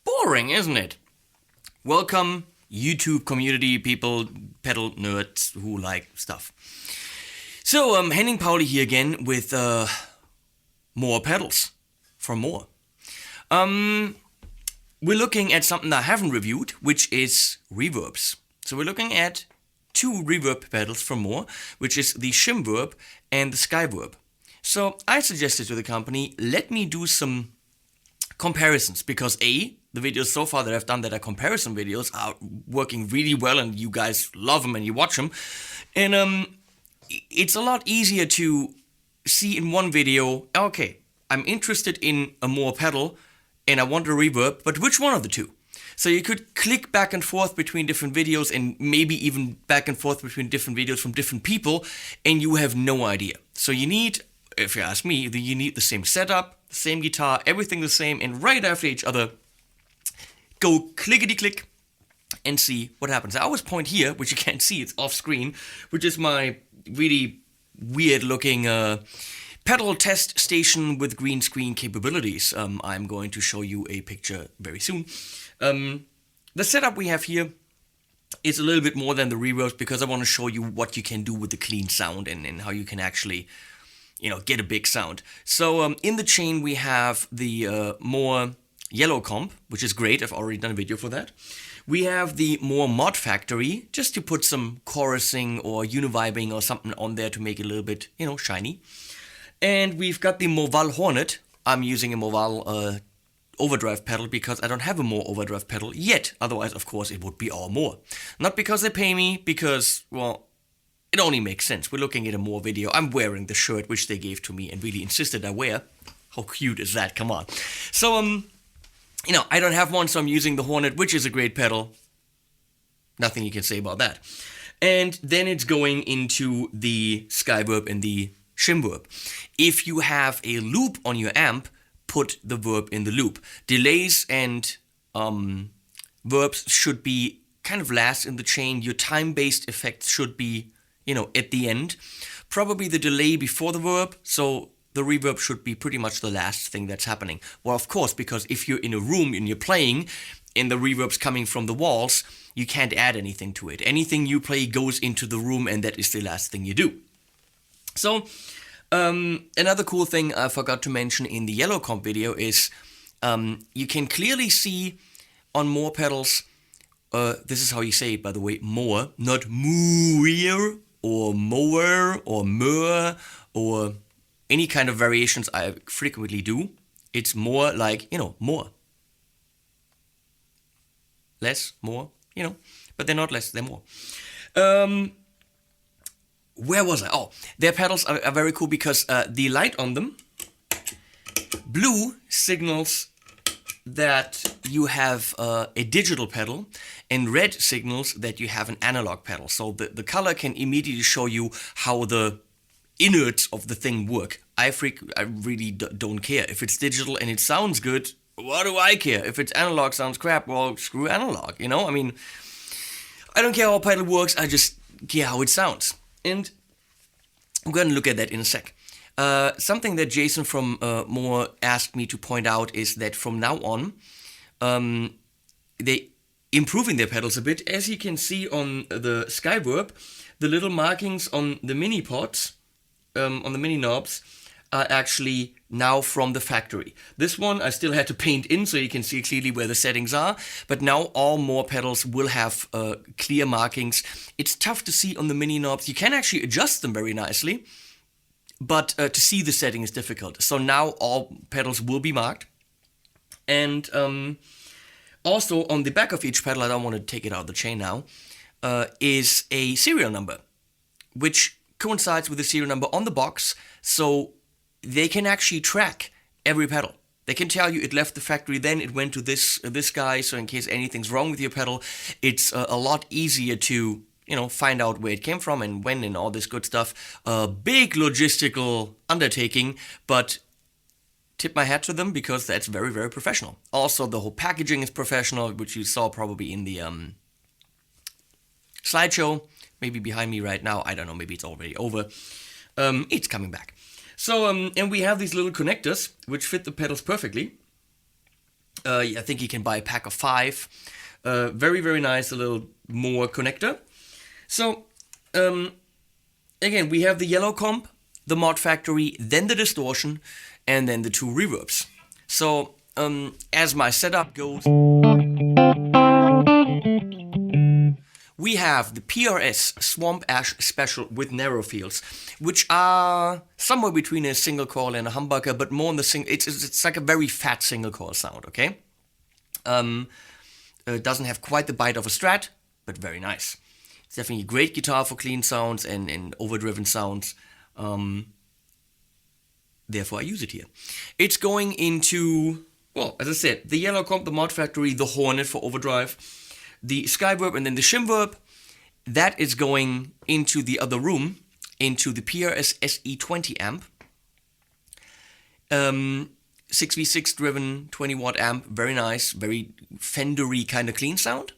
Boring, isn't it? Welcome, YouTube community people, pedal nerds who like stuff. So, Henning Pauli here again with more pedals from Mooer. We're looking at something that I haven't reviewed, which is reverbs. So we're looking at two reverb pedals from Mooer, which is the ShimVerb and the SkyVerb. So I suggested to the company, let me do some comparisons, because the videos so far that I've done that are comparison videos are working really well and you guys love them and you watch them. And it's a lot easier to see in one video, okay, I'm interested in a Mooer pedal and I want a reverb, but which one of the two? So you could click back and forth between different videos and maybe even back and forth between different videos from different people, and you have no idea. So you need, if you ask me, you need the same setup, the same guitar, everything the same, and right after each other, go clickety-click and see what happens. I always point here, which you can't see, it's off screen, which is my really weird-looking pedal test station with green screen capabilities. I'm going to show you a picture very soon. The setup we have here is a little bit more than the reverbs, because I want to show you what you can do with the clean sound and how you can actually, get a big sound. So in the chain we have the Mooer Yellow Comp, which is great. I've already done a video for that. We have the Mooer Mod Factory, just to put some chorusing or univibing or something on there to make it a little bit, shiny. And we've got the Mooer Hornet. I'm using a Mooer overdrive pedal because I don't have a Mooer overdrive pedal yet. Otherwise, of course, it would be all Mooer. Not because they pay me, because, well, it only makes sense. We're looking at a Mooer video. I'm wearing the shirt which they gave to me and really insisted I wear. How cute is that? Come on. So, I don't have one, so I'm using the Hornet, which is a great pedal. Nothing you can say about that. And then it's going into the SkyVerb and the ShimVerb. If you have a loop on your amp, put the verb in the loop. Delays and verbs should be kind of last in the chain. Your time-based effects should be, at the end. Probably the delay before the verb, so the reverb should be pretty much the last thing that's happening. Well, of course, because if you're in a room and you're playing, and the reverb's coming from the walls, you can't add anything to it. Anything you play goes into the room, and that is the last thing you do. So, another cool thing I forgot to mention in the Yellow Comp video is you can clearly see on Mooer pedals, this is how you say it, by the way, Mooer, not Mooer or Mooer or Mooer or any kind of variations I frequently do. It's more like, more. Less, more, but they're not less, they're more. Where was I? Oh, their pedals are very cool because the light on them, blue signals that you have a digital pedal, and red signals that you have an analog pedal. So the color can immediately show you how the innards of the thing work. I really don't care. If it's digital and it sounds good, what do I care? If it's analog sounds crap, well, screw analog, I don't care how a pedal works, I just care how it sounds. And I'm going to look at that in a sec. Something that Jason from Mooer asked me to point out is that from now on, they improving their pedals a bit. As you can see on the SkyVerb, the little markings on the mini pods, on the mini knobs, are actually now from the factory. This one I still had to paint in so you can see clearly where the settings are, but now all Mooer pedals will have clear markings. It's tough to see on the mini knobs. You can actually adjust them very nicely, but to see the setting is difficult. So now all pedals will be marked. And also on the back of each pedal, I don't want to take it out of the chain now, is a serial number, which coincides with the serial number on the box, so they can actually track every pedal. They can tell you it left the factory, then it went to this guy, so in case anything's wrong with your pedal, it's a lot easier to, find out where it came from and when and all this good stuff. A big logistical undertaking, but tip my hat to them because that's very, very professional. Also, the whole packaging is professional, which you saw probably in the slideshow. Maybe behind me right now, I don't know, maybe it's already over. It's coming back. So, and we have these little connectors, which fit the pedals perfectly. I think you can buy a pack of 5. Very, very nice, a little Mooer connector. So, again, we have the yellow comp, the Mod Factory, then the distortion, and then the 2 reverbs. So, as my setup goes, we have the PRS Swamp Ash Special with narrow fields, which are somewhere between a single coil and a humbucker, but more in the it's like a very fat single coil sound, okay? It doesn't have quite the bite of a Strat, but very nice. It's definitely a great guitar for clean sounds and overdriven sounds. Therefore, I use it here. It's going into, well, as I said, the yellow comp, the Mod Factory, the Hornet for overdrive, the SkyVerb, and then the ShimVerb. That is going into the other room, into the PRS SE20 amp. 6v6 driven 20 watt amp, very nice, very Fendery kind of clean sound.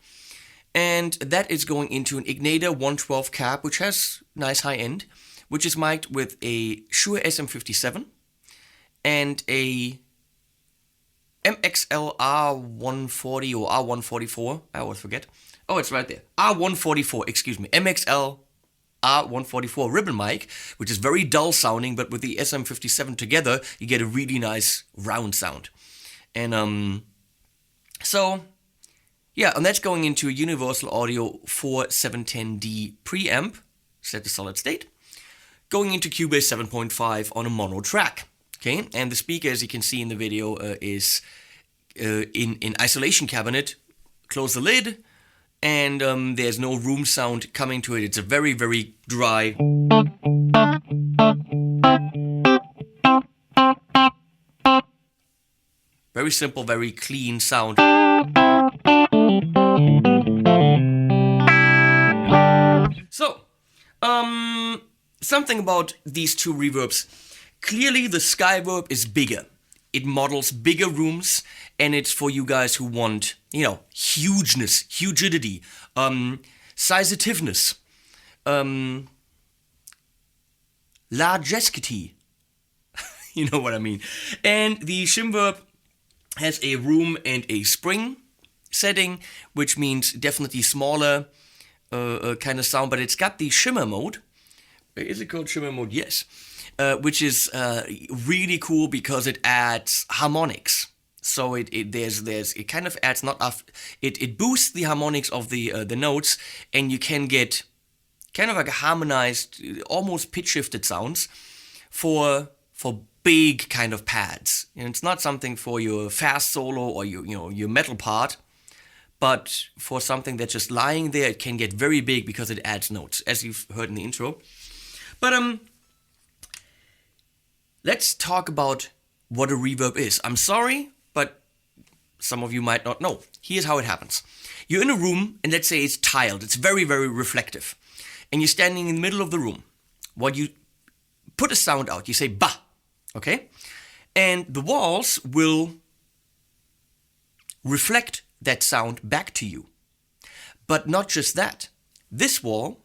And that is going into an Igniter 112 cab, which has nice high end, which is mic'd with a Shure SM57 and a MXL R140 or R144, I always forget. Oh, it's right there. R144, excuse me. MXL R144 ribbon mic, which is very dull sounding, but with the SM57 together, you get a really nice round sound. And so, yeah, and that's going into a Universal Audio 4710D preamp, set to solid state, going into Cubase 7.5 on a mono track. Okay, and the speaker, as you can see in the video, is in isolation cabinet. Close the lid, and there's no room sound coming to it. It's a very, very dry, very simple, very clean sound. So, something about these 2 reverbs. Clearly, the SkyVerb is bigger. It models bigger rooms, and it's for you guys who want, hugeness, hugidity, sizativeness, largescity. You know what I mean. And the ShimVerb has a room and a spring setting, which means definitely smaller kind of sound, but it's got the shimmer mode. Is it called shimmer mode? Yes. Which is really cool because it adds harmonics. So it kind of adds it boosts the harmonics of the notes, and you can get kind of like a harmonized, almost pitch shifted sounds for big kind of pads. And it's not something for your fast solo or your metal part, but for something that's just lying there, it can get very big because it adds notes, as you've heard in the intro. But let's talk about what a reverb is. I'm sorry, but some of you might not know. Here's how it happens. You're in a room, and let's say it's tiled. It's very, very reflective. And you're standing in the middle of the room. While you put a sound out, you say, bah, okay? And the walls will reflect that sound back to you. But not just that. This wall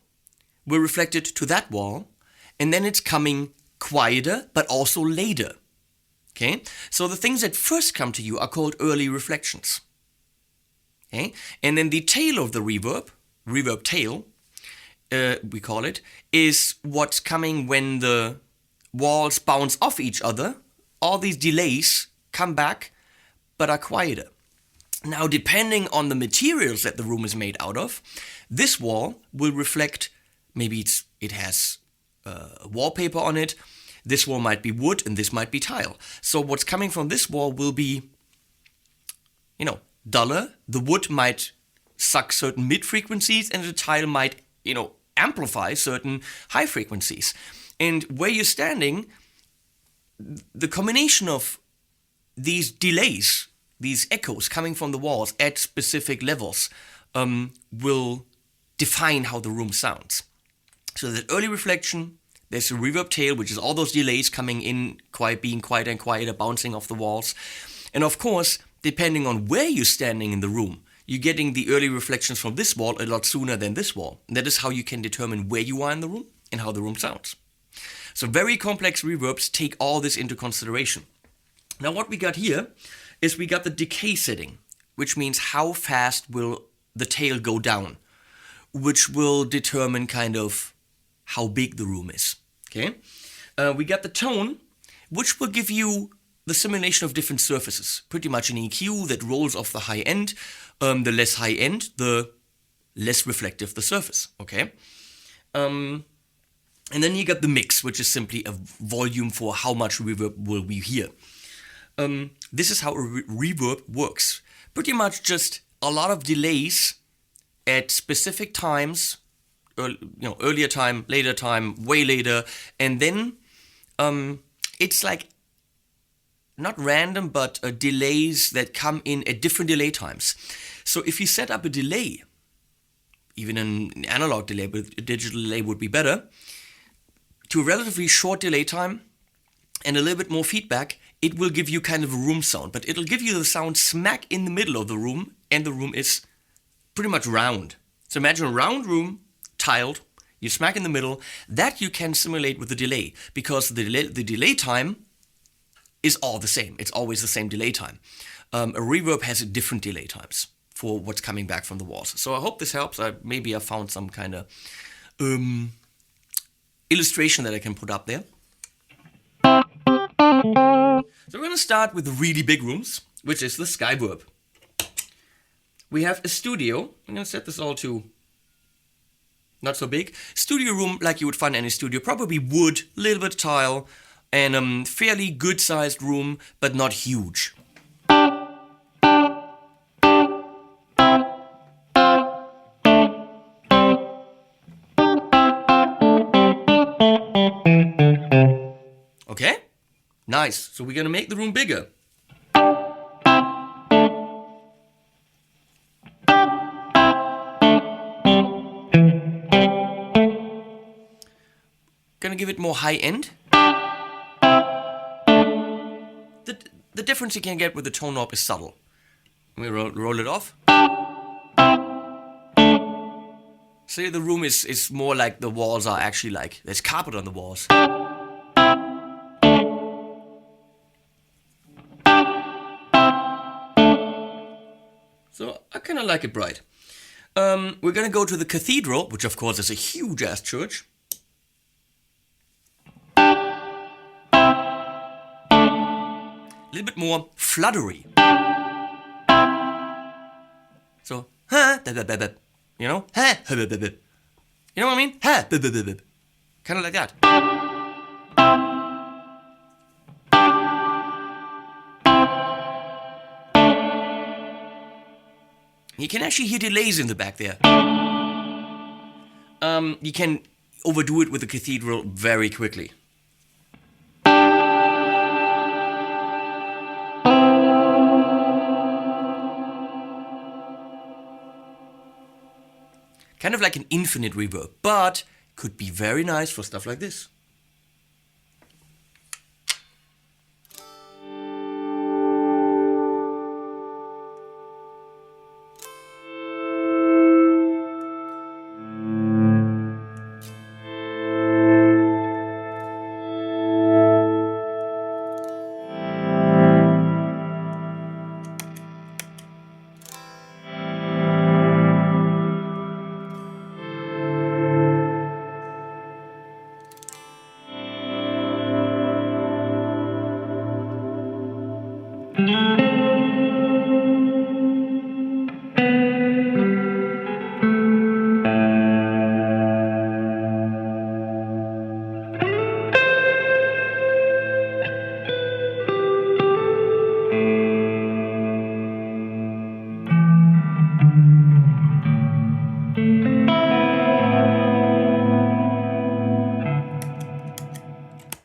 will reflect it to that wall, and then it's coming quieter, but also later. Okay? So the things that first come to you are called early reflections. Okay? And then the tail of the reverb tail, we call it, is what's coming when the walls bounce off each other. All these delays come back, but are quieter. Now, depending on the materials that the room is made out of, this wall will reflect, maybe it has wallpaper on it. This wall might be wood and this might be tile. So what's coming from this wall will be, duller. The wood might suck certain mid frequencies and the tile might, amplify certain high frequencies. And where you're standing, the combination of these delays, these echoes coming from the walls at specific levels will define how the room sounds. So there's early reflection, there's a reverb tail, which is all those delays coming in, being quieter and quieter, bouncing off the walls. And of course, depending on where you're standing in the room, you're getting the early reflections from this wall a lot sooner than this wall. And that is how you can determine where you are in the room and how the room sounds. So very complex reverbs take all this into consideration. Now what we got here is we got the decay setting, which means how fast will the tail go down, which will determine kind of how big the room is. Okay, we got the tone, which will give you the simulation of different surfaces, pretty much an EQ that rolls off the high end. The less high end, the less reflective the surface. Okay, and then you got the mix, which is simply a volume for how much reverb will we hear. This is how a reverb works. Pretty much just a lot of delays at specific times, earlier time, later time, way later, and then it's like not random, but delays that come in at different delay times. So if you set up a delay, even an analog delay, but a digital delay would be better, to a relatively short delay time and a little bit more feedback, it will give you kind of a room sound, but it'll give you the sound smack in the middle of the room, and the room is pretty much round. So imagine a round room, tiled, you smack in the middle, that you can simulate with the delay, because the delay time is all the same. It's always the same delay time. A reverb has different delay times for what's coming back from the walls. So I hope this helps. Maybe I found some kind of illustration that I can put up there. So we're going to start with the really big rooms, which is the SkyVerb. We have a studio. I'm going to set this all to not so big. Studio room like you would find in any studio. Probably wood, a little bit tile, and fairly good sized room, but not huge. Okay? Nice. So we're going to make the room bigger. Gonna give it more high end. The difference you can get with the tone knob is subtle. Let me roll it off. See, the room is more like the walls are actually like, there's carpet on the walls. So I kind of like it bright. We're gonna go to the cathedral, which of course is a huge ass church. A little bit more fluttery. So, you know, you know what I mean? Kind of like that. You can actually hear delays in the back there. You can overdo it with the cathedral very quickly. Kind of like an infinite reverb, but could be very nice for stuff like this.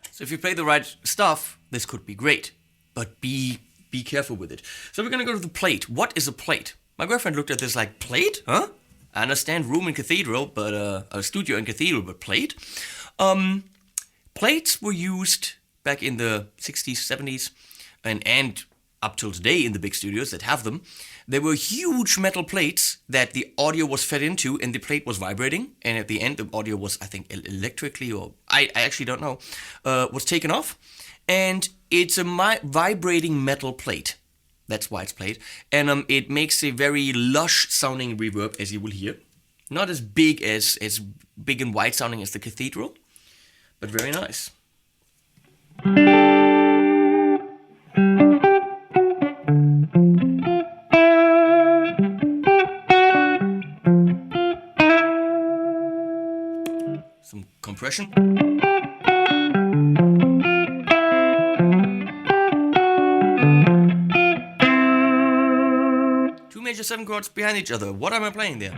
So if you play the right stuff, this could be great, but be be careful with it. So we're gonna go to the plate. What is a plate? My girlfriend looked at this like, plate? Huh? I understand room in cathedral, but a studio in cathedral, but plate? Plates were used back in the 60s, 70s, and up till today in the big studios that have them. There were huge metal plates that the audio was fed into, and the plate was vibrating, and at the end the audio was, I think, electrically, or I actually don't know, was taken off. And it's a vibrating metal plate. That's why it's plate. And it makes a very lush sounding reverb, as you will hear. Not as big big and wide sounding as the cathedral, but very nice. Some compression. Two major 7 chords behind each other. What am I playing there?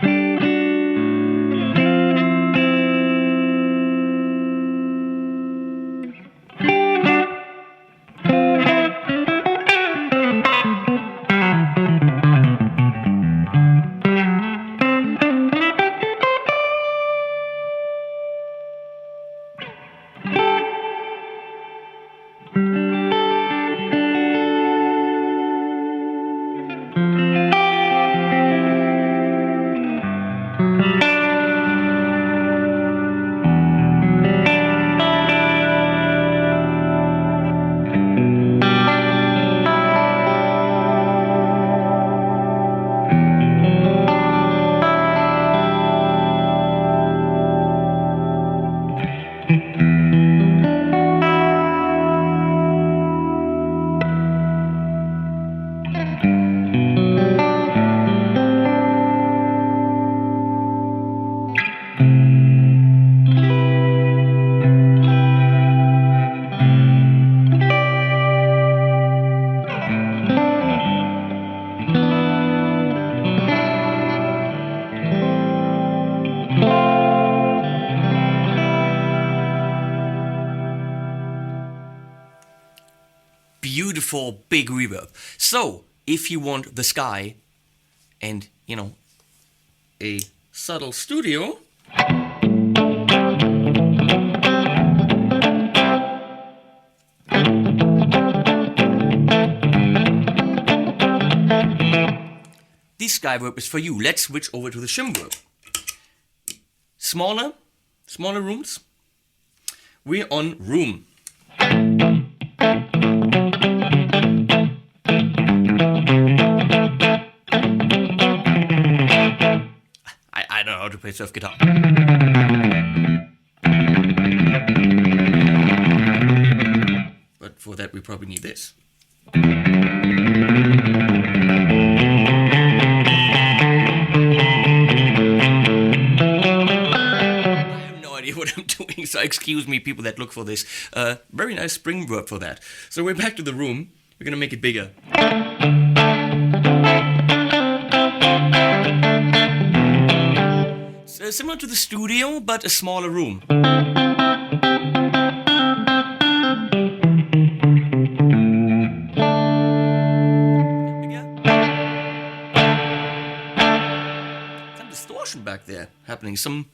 Beautiful big reverb. So if you want the sky and, you know, a subtle studio, this SkyVerb is for you. Let's switch over to the ShimVerb. Smaller rooms. We're on room. I don't know how to play surf guitar. But for that we probably need this. I have no idea what I'm doing, so excuse me, people that look for this. Very nice spring verb for that. So we're back to the room. We're gonna make it bigger. Similar to the studio, but a smaller room. Some distortion back there happening. Some.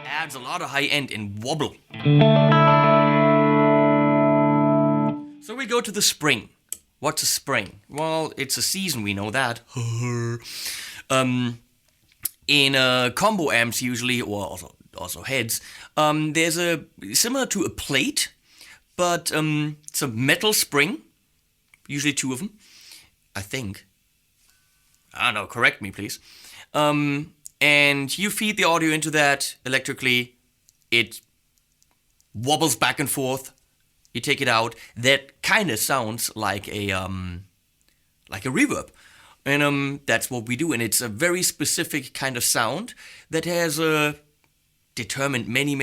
Adds a lot of high end and wobble. So we go to the spring. What's a spring? Well, it's a season, we know that. In combo amps usually, or also heads, there's a similar to a plate, but it's a metal spring, usually 2 of them, I think. I don't know, correct me please. And you feed the audio into that electrically. It wobbles back and forth. You take it out. That kind of sounds like a reverb, and that's what we do. And it's a very specific kind of sound that has determined many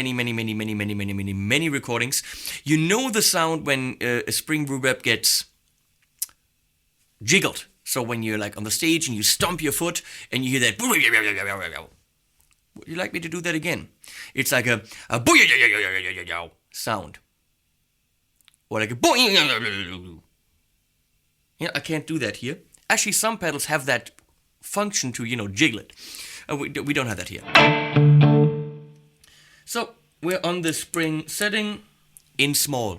recordings. You know the sound when a spring reverb gets jiggled. So when you're like on the stage and you stomp your foot and you hear that. Would you like me to do that again? It's like a sound. Or like a yeah, I can't do that here. Actually, some pedals have that function to, jiggle it. We don't have that here. So we're on the spring setting in small.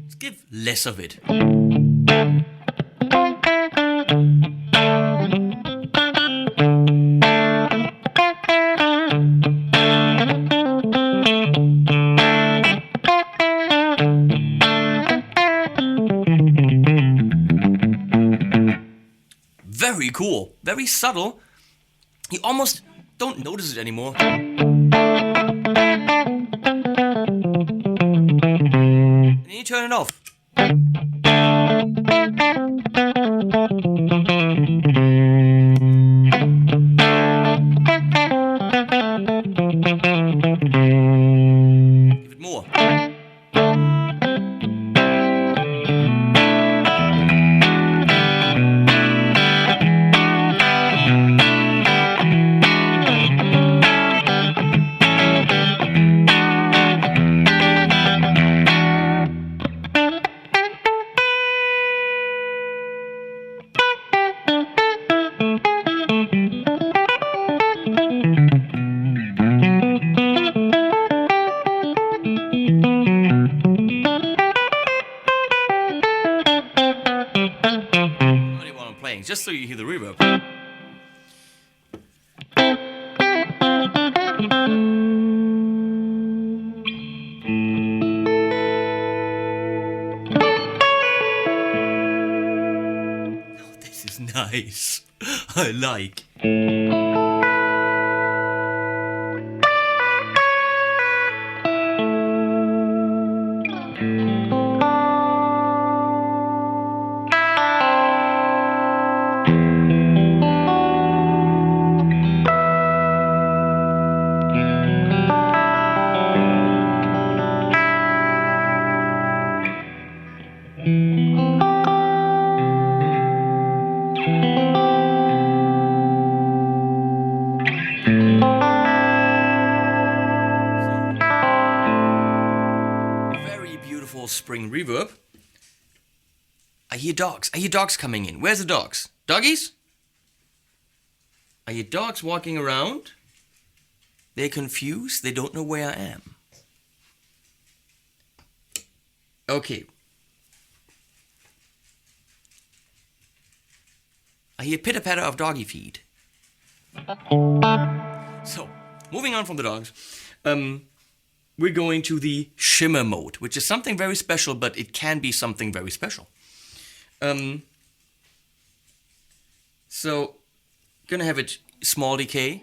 Let's give less of it. Very cool, very subtle. You almost don't notice it anymore. And then you turn it off. Give it more. Just so you hear the reverb. Oh, this is nice. I like. Spring reverb. I hear dogs. I hear dogs coming in. Where's the dogs? Doggies? I hear dogs walking around. They're confused. They don't know where I am. Okay. I hear pitter-patter of doggy feet. So, moving on from the dogs. We're going to the shimmer mode, which is something very special, but it can be something very special. So, gonna have it small decay.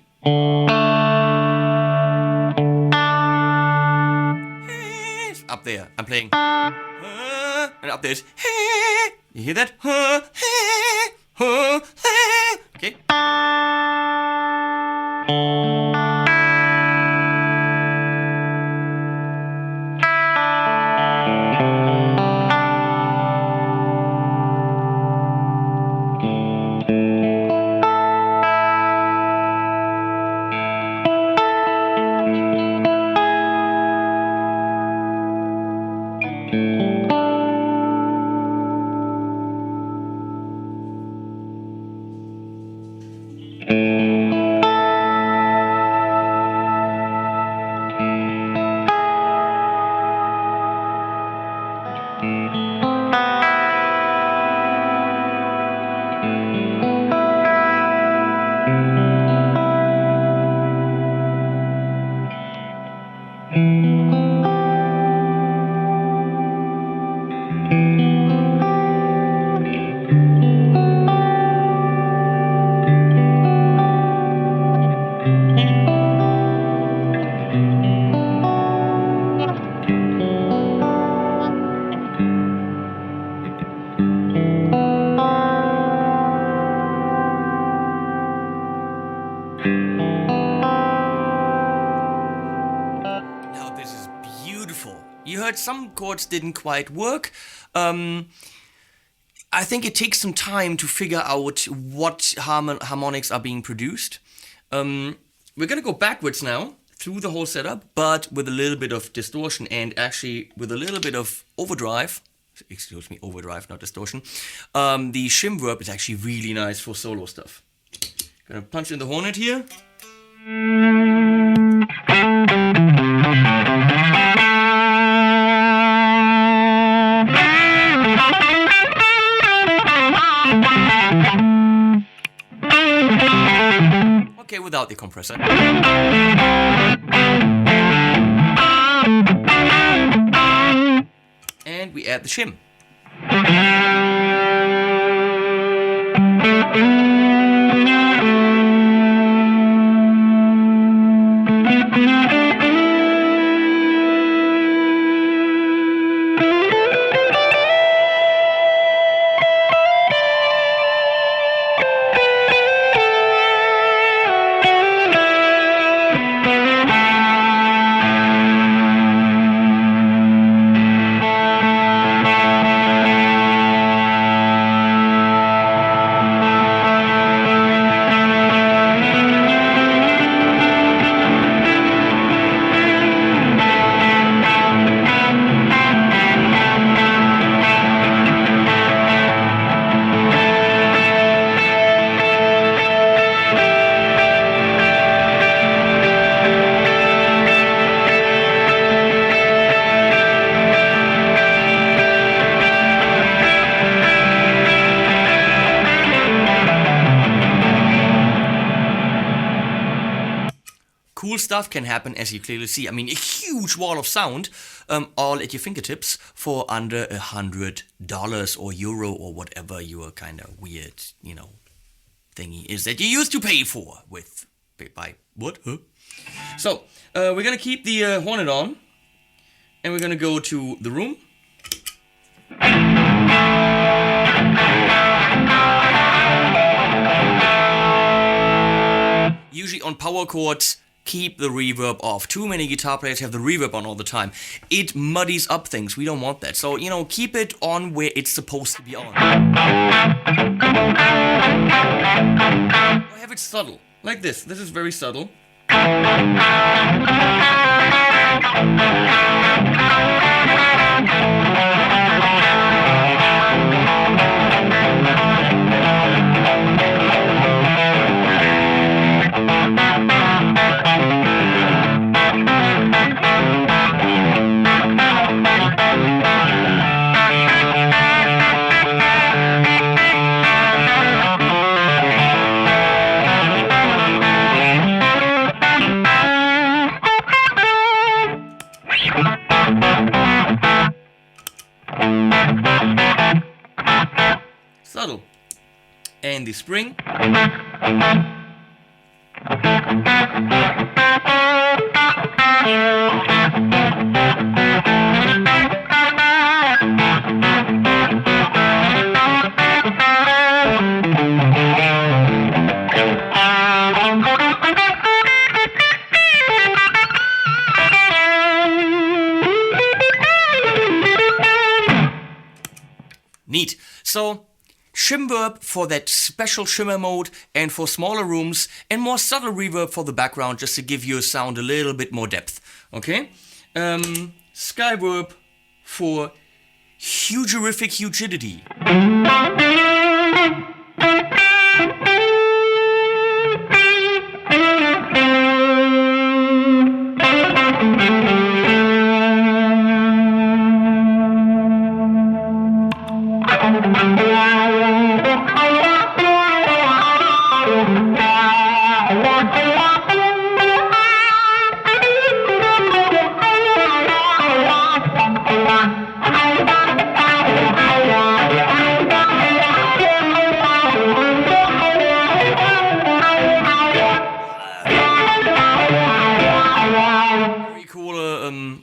Up there, I'm playing. And up there's. You hear that? Okay. beautiful. You heard some chords didn't quite work. I think it takes some time to figure out what harmonics are being produced. We're gonna go backwards now through the whole setup, but with a little bit of distortion and actually with a little bit of overdrive. Excuse me, overdrive, not distortion. The ShimVerb is actually really nice for solo stuff. Gonna punch in the hornet here. Okay, without the compressor. And we add the shim. Cool stuff can happen, as you clearly see. I mean, a huge wall of sound, all at your fingertips for under $100 or euro or whatever your kind of weird, thingy is that you used to pay for by what? Huh? So, we're gonna keep the hornet on, and we're gonna go to the room. Usually on power chords, keep the reverb off. Too many guitar players have the reverb on all the time. It muddies up things. We don't want that. So, keep it on where it's supposed to be on. Or have it subtle. Like this. This is very subtle. Subtle. And the spring. Neat. So, ShimVerb for that special shimmer mode and for smaller rooms, and more subtle reverb for the background just to give your sound a little bit more depth. Okay? SkyVerb for hugerific hugidity.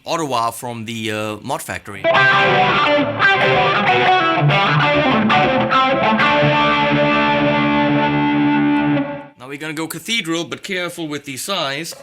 Ottawa from the Mod Factory. Now we're gonna go cathedral, but careful with the size.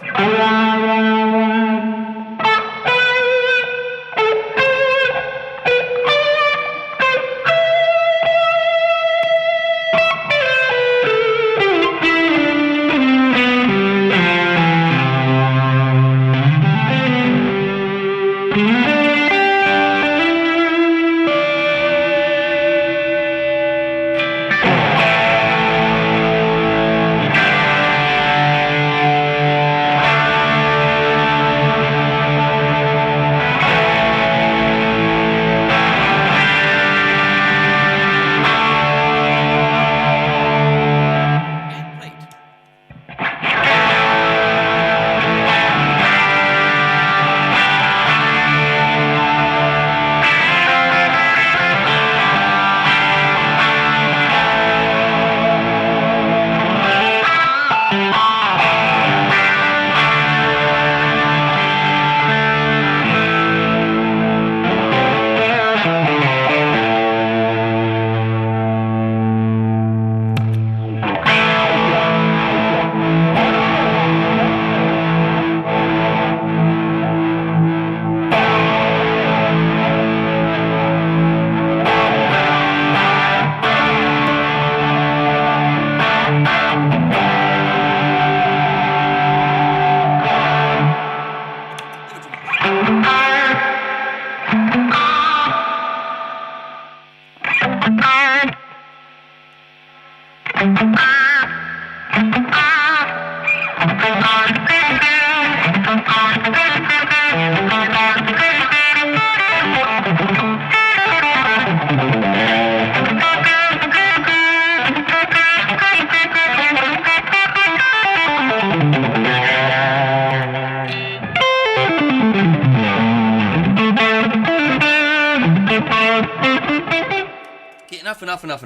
enough.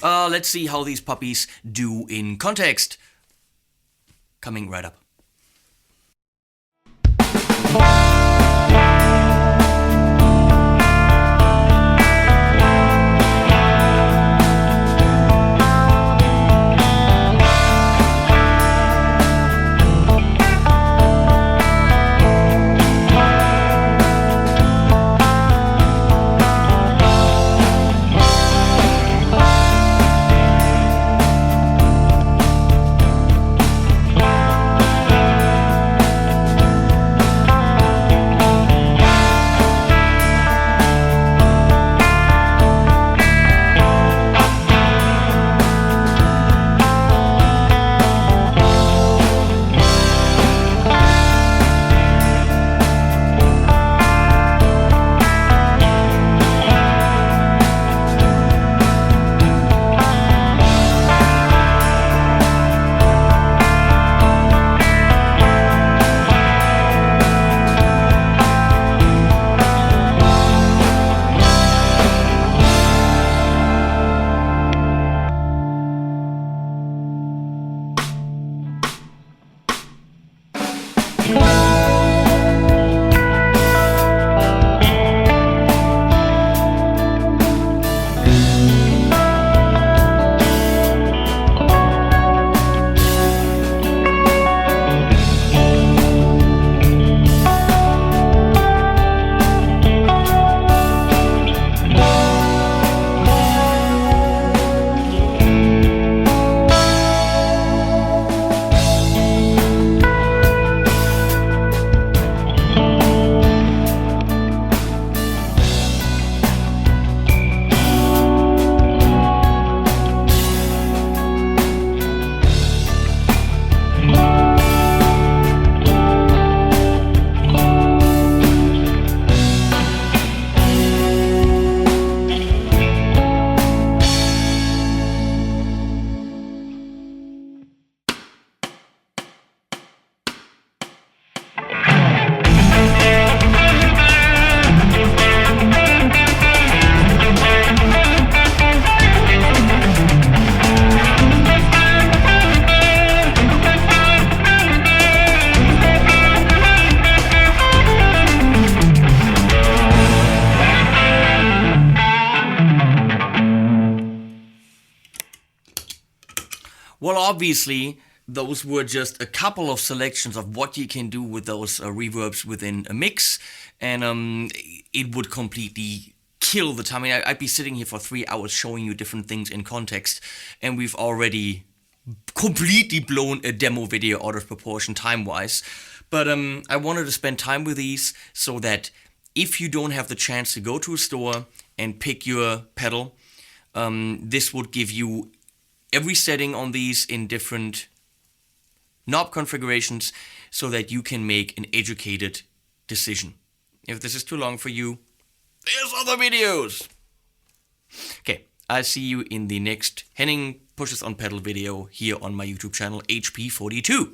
Let's see how these puppies do in context. Coming right up. Well, obviously, those were just a couple of selections of what you can do with those reverbs within a mix, and it would completely kill the time. I mean, I'd be sitting here for 3 hours showing you different things in context, and we've already completely blown a demo video out of proportion time-wise. But I wanted to spend time with these so that if you don't have the chance to go to a store and pick your pedal, this would give you every setting on these in different knob configurations so that you can make an educated decision. If this is too long for you, there's other videos. Okay, I'll see you in the next Henning Pushes on Pedal video here on my YouTube channel, HP42.